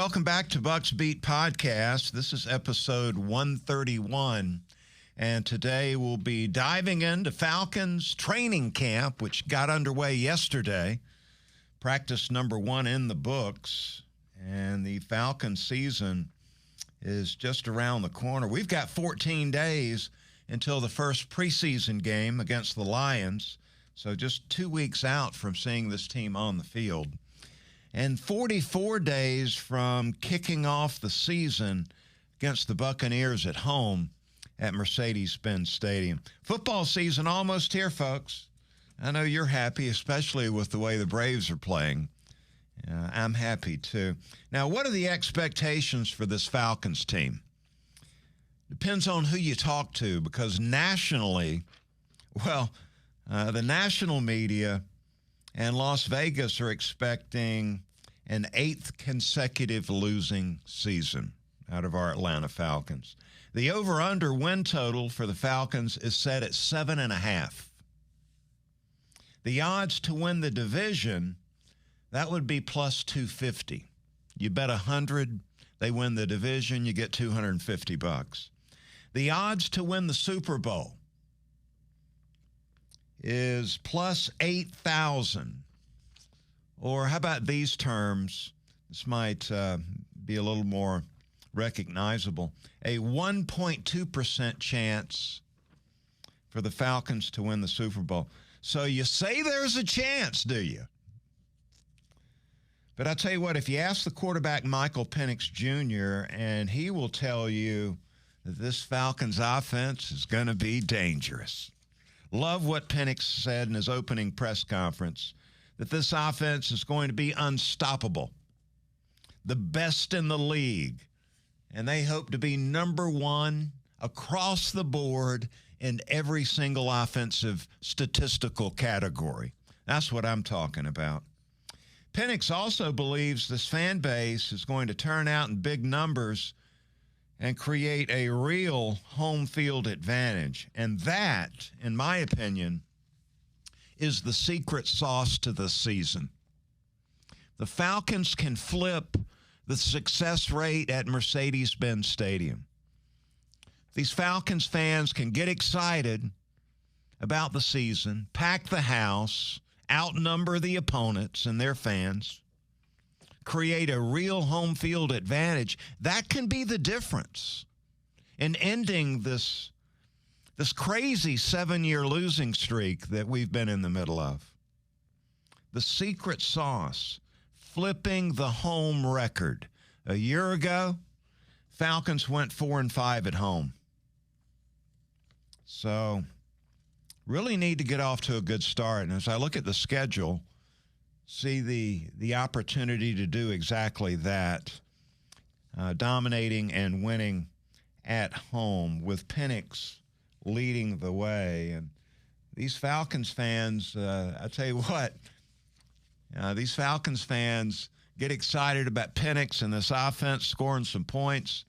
welcome back to Bucks Beat Podcast. This is episode 131, and today we'll be diving into Falcons training camp, which got underway yesterday. Practice number 1 in the books, and the Falcons season is just around the corner. We've got 14 days until the first preseason game against the Lions, so just 2 weeks out from seeing this team on the field. And 44 days from kicking off the season against the Buccaneers at home at Mercedes-Benz Stadium. Football season almost here, folks. I know you're happy, especially with the way the Braves are playing. I'm happy, too. Now, what are the expectations for this Falcons team? Depends on who you talk to, because nationally, the national media and Las Vegas are expecting an 8th consecutive losing season out of our Atlanta Falcons. The over-under win total for the Falcons is set at 7.5. The odds to win the division, that would be plus 250. You bet 100, they win the division, you get $250. The odds to win the Super Bowl is plus 8,000. Or how about these terms? This might be a little more recognizable. A 1.2% chance for the Falcons to win the Super Bowl. So you say there's a chance, do you? But I tell you what, if you ask the quarterback Michael Penix Jr., and he will tell you that this Falcons offense is going to be dangerous. Love what Penix said in his opening press conference, that this offense is going to be unstoppable, the best in the league, and they hope to be number 1 across the board in every single offensive statistical category. That's what I'm talking about. Penix also believes this fan base is going to turn out in big numbers and create a real home field advantage. And that, in my opinion, is the secret sauce to the season. The Falcons can flip the success rate at Mercedes-Benz Stadium. These Falcons fans can get excited about the season, pack the house, outnumber the opponents and their fans, create a real home field advantage. That can be the difference in ending this crazy 7-year losing streak that we've been in the middle of. The secret sauce, flipping the home record. A year ago, Falcons went 4-5 at home. So, really need to get off to a good start. And as I look at the schedule, see the opportunity to do exactly that, dominating and winning at home with Penix leading the way. And these Falcons fans, I tell you what, these Falcons fans get excited about Penix and this offense scoring some points,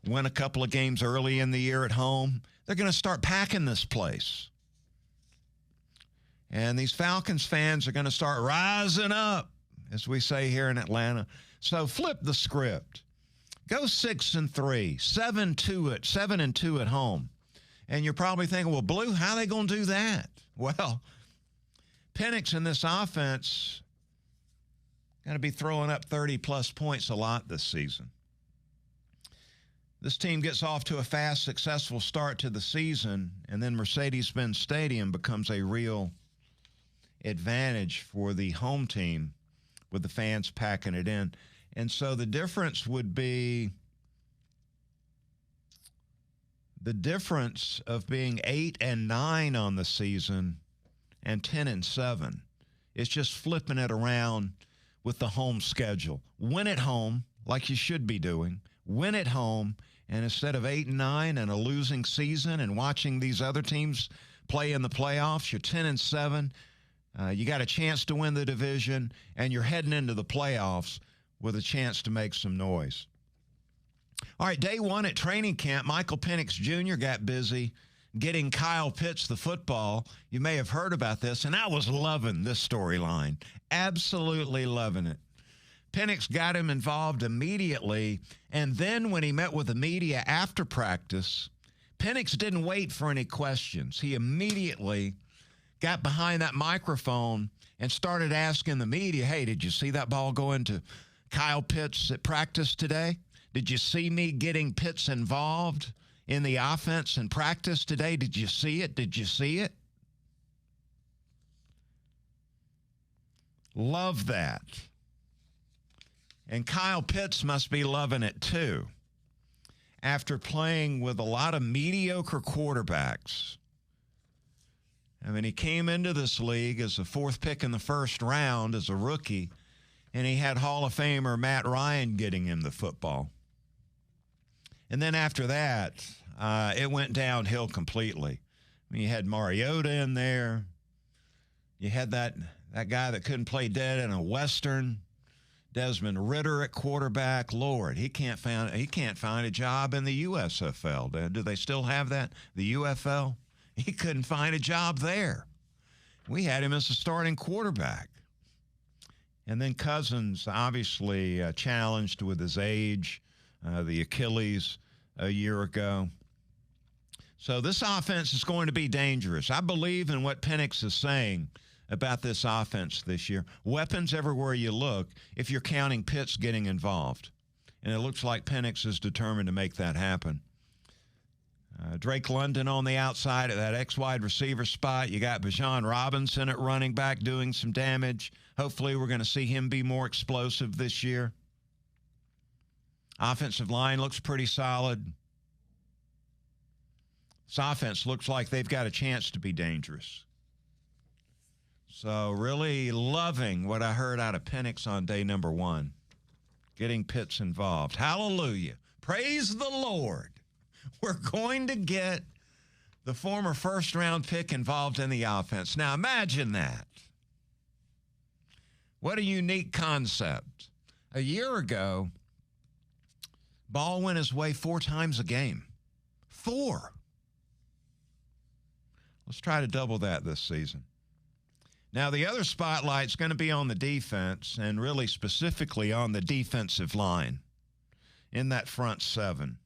win a couple of games early in the year at home. They're going to start packing this place. And these Falcons fans are going to start rising up, as we say here in Atlanta. So flip the script. Go 6-3, 7-2 at home. And you're probably thinking, well, Blue, how are they going to do that? Well, Penix in this offense going to be throwing up 30-plus points a lot this season. This team gets off to a fast, successful start to the season, and then Mercedes-Benz Stadium becomes a real advantage for the home team with the fans packing it in. And so the difference would be the difference of being 8-9 on the season and 10-7. It's just flipping it around with the home schedule. Win at home, like you should be doing. Win at home, and instead of 8-9 and a losing season and watching these other teams play in the playoffs, you're 10-7. You got a chance to win the division, and you're heading into the playoffs with a chance to make some noise. All right, day one at training camp, Michael Penix Jr. got busy getting Kyle Pitts the football. You may have heard about this, and I was loving this storyline. Absolutely loving it. Penix got him involved immediately, and then when he met with the media after practice, Penix didn't wait for any questions. He immediately got behind that microphone and started asking the media, hey, did you see that ball go into Kyle Pitts at practice today? Did you see me getting Pitts involved in the offense in practice today? Did you see it? Did you see it? Love that. And Kyle Pitts must be loving it too. After playing with a lot of mediocre quarterbacks. I mean, he came into this league as the fourth pick in the first round as a rookie, and he had Hall of Famer Matt Ryan getting him the football. And then after that, it went downhill completely. I mean, you had Mariota in there. You had that guy that couldn't play dead in a Western, Desmond Ridder at quarterback. Lord, he can't find a job in the USFL. Do they still have that? The UFL? He couldn't find a job there. We had him as a starting quarterback. And then Cousins, obviously challenged with his age, the Achilles a year ago. So this offense is going to be dangerous. I believe in what Penix is saying about this offense this year. Weapons everywhere you look if you're counting Pitts getting involved. And it looks like Penix is determined to make that happen. Drake London on the outside at that X-wide receiver spot. You got Bijan Robinson at running back doing some damage. Hopefully we're going to see him be more explosive this year. Offensive line looks pretty solid. This offense looks like they've got a chance to be dangerous. So really loving what I heard out of Penix on day number 1. Getting Pitts involved. Hallelujah. Praise the Lord. We're going to get the former first-round pick involved in the offense. Now, imagine that. What a unique concept. A year ago, ball went his way 4 times a game. 4. Let's try to double that this season. Now, the other spotlight's going to be on the defense, and really specifically on the defensive line in that front 7.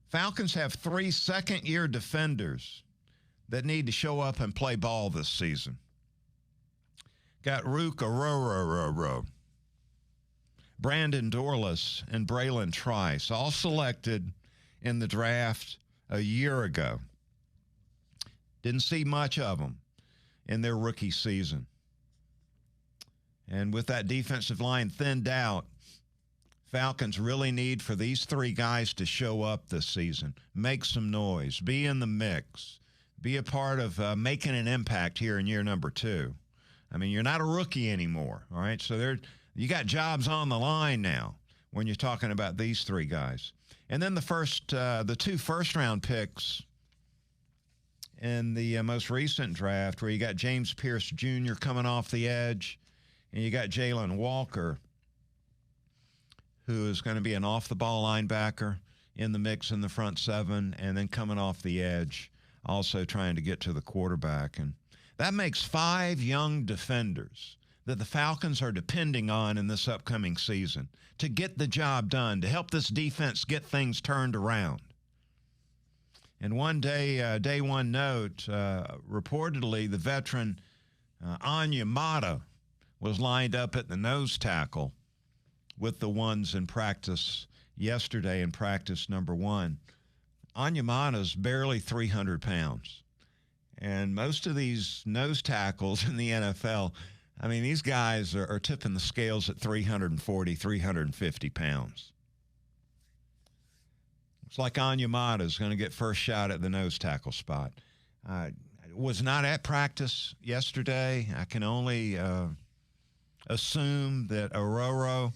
Falcons have 3 second-year defenders that need to show up and play ball this season. Got Rook Aroro, Brandon Dorlus, and Braylon Trice, all selected in the draft a year ago. Didn't see much of them in their rookie season. And with that defensive line thinned out, Falcons really need for these 3 guys to show up this season, make some noise, be in the mix, be a part of making an impact here in year number 2. I mean, you're not a rookie anymore, all right? So you got jobs on the line now when you're talking about these 3 guys. And then the 2 first-round picks in the most recent draft, where you got James Pierce Jr. coming off the edge, and you got Jalen Walker, who is going to be an off-the-ball linebacker in the mix in the front 7, and then coming off the edge, also trying to get to the quarterback. And that makes 5 young defenders that the Falcons are depending on in this upcoming season to get the job done, to help this defense get things turned around. And one day, day one note, reportedly the veteran Onyemata was lined up at the nose tackle with the ones in practice yesterday in practice number 1. Onyemata's barely 300 pounds. And most of these nose tackles in the NFL, I mean, these guys are tipping the scales at 340, 350 pounds. It's like Onyemata's going to get first shot at the nose tackle spot. Was not at practice yesterday. I can only assume that Aroro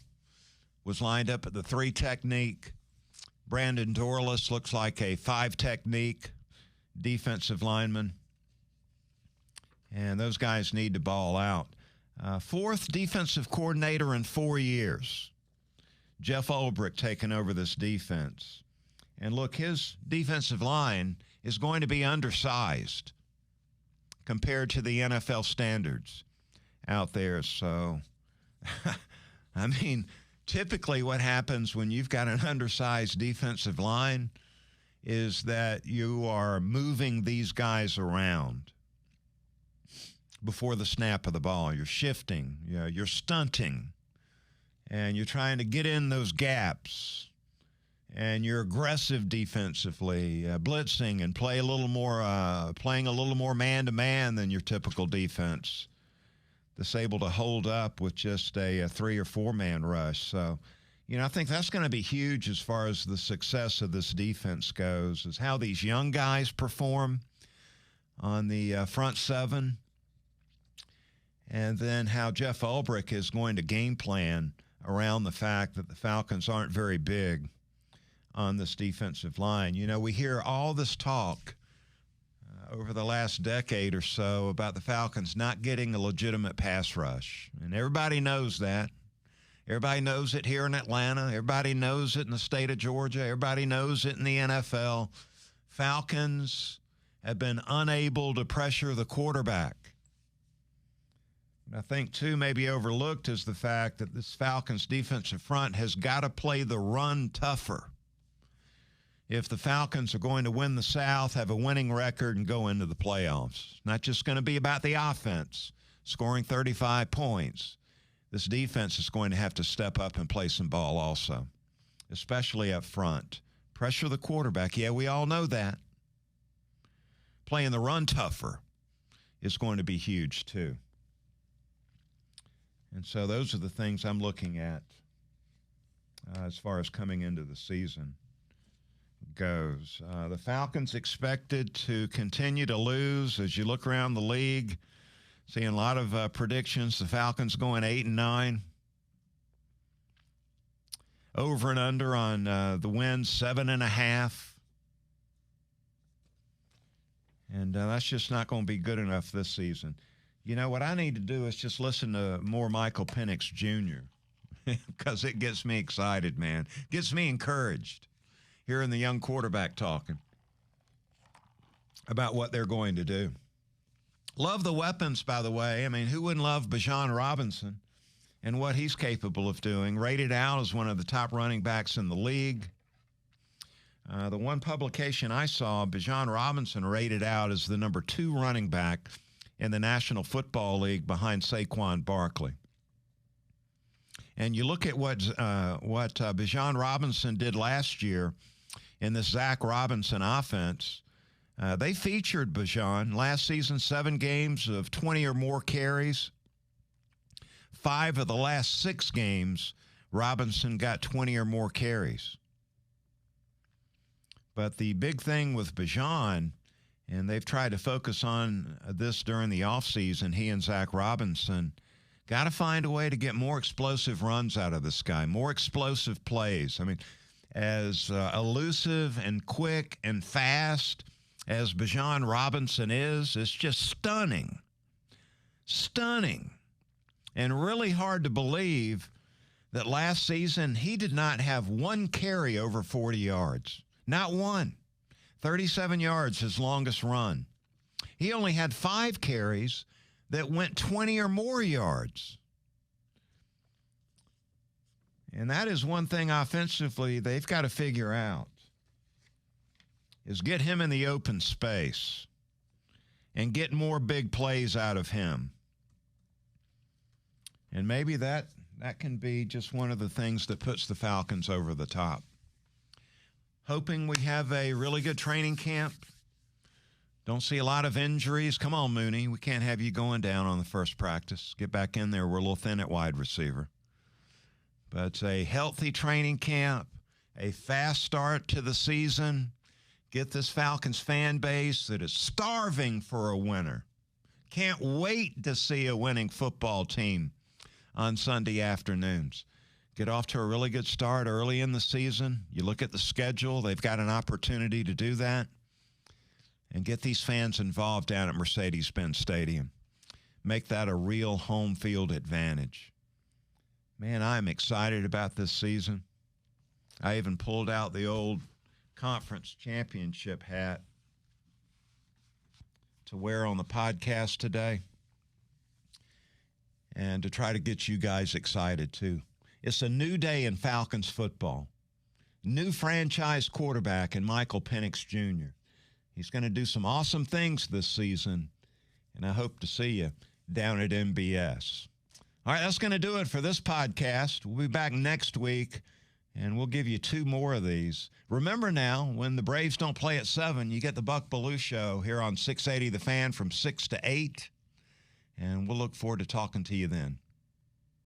was lined up at the 3 technique. Brandon Dorlus looks like a 5 technique defensive lineman. And those guys need to ball out. 4th defensive coordinator in 4 years. Jeff Ulbrich taking over this defense. And look, his defensive line is going to be undersized compared to the NFL standards out there. So I mean, typically what happens when you've got an undersized defensive line is that you are moving these guys around before the snap of the ball. You're shifting, you're stunting, and you're trying to get in those gaps. And you're aggressive defensively, blitzing and playing a little more man-to-man than your typical defense that's able to hold up with just a 3 or 4 man rush. So, I think that's going to be huge as far as the success of this defense goes, is how these young guys perform on the front seven, and then how Jeff Ulbrich is going to game plan around the fact that the Falcons aren't very big on this defensive line. We hear all this talk over the last decade or so about the Falcons not getting a legitimate pass rush. And everybody knows that. Everybody knows it here in Atlanta. Everybody knows it in the state of Georgia. Everybody knows it in the NFL. Falcons have been unable to pressure the quarterback. And I think, too, maybe overlooked is the fact that this Falcons defensive front has got to play the run tougher if the Falcons are going to win the South, have a winning record, and go into the playoffs. It's not just going to be about the offense, scoring 35 points. This defense is going to have to step up and play some ball also, especially up front. Pressure the quarterback. Yeah, we all know that. Playing the run tougher is going to be huge, too. And so those are the things I'm looking at as far as coming into the season goes. The Falcons expected to continue to lose. As you look around the league, seeing a lot of predictions. The Falcons going 8-9. Over and under on the wins, 7.5. And that's just not going to be good enough this season. What I need to do is just listen to more Michael Penix Jr. because it gets me excited, man. Gets me encouraged hearing the young quarterback talking about what they're going to do. Love the weapons, by the way. I mean, who wouldn't love Bijan Robinson and what he's capable of doing? Rated out as one of the top running backs in the league. The one publication I saw, Bijan Robinson rated out as the number 2 running back in the National Football League behind Saquon Barkley. And you look at what Bijan Robinson did last year in this Zach Robinson offense. They featured Bijan last season, 7 games of 20 or more carries. 5 of the last 6 games, Robinson got 20 or more carries. But the big thing with Bijan, and they've tried to focus on this during the offseason, he and Zach Robinson, got to find a way to get more explosive runs out of this guy, more explosive plays. I mean, as elusive and quick and fast as Bijan Robinson is, it's just stunning. Stunning. And really hard to believe that last season he did not have one carry over 40 yards. Not one. 37 yards, his longest run. He only had 5 carries that went 20 or more yards. And that is one thing offensively they've got to figure out, is get him in the open space and get more big plays out of him. And maybe that can be just one of the things that puts the Falcons over the top. Hoping we have a really good training camp. Don't see a lot of injuries. Come on, Mooney. We can't have you going down on the first practice. Get back in there. We're a little thin at wide receiver. But it's a healthy training camp, a fast start to the season. Get this Falcons fan base that is starving for a winner. Can't wait to see a winning football team on Sunday afternoons. Get off to a really good start early in the season. You look at the schedule, they've got an opportunity to do that. And get these fans involved down at Mercedes-Benz Stadium. Make that a real home field advantage. Man, I'm excited about this season. I even pulled out the old conference championship hat to wear on the podcast today. and to try to get you guys excited too. It's a new day in Falcons football. New franchise quarterback in Michael Penix Jr. He's going to do some awesome things this season, and I hope to see you down at MBS. All right, that's going to do it for this podcast. We'll be back next week, and we'll give you 2 more of these. Remember now, when the Braves don't play at 7, you get the Buck Belue Show here on 680 The Fan from 6 to 8, and we'll look forward to talking to you then.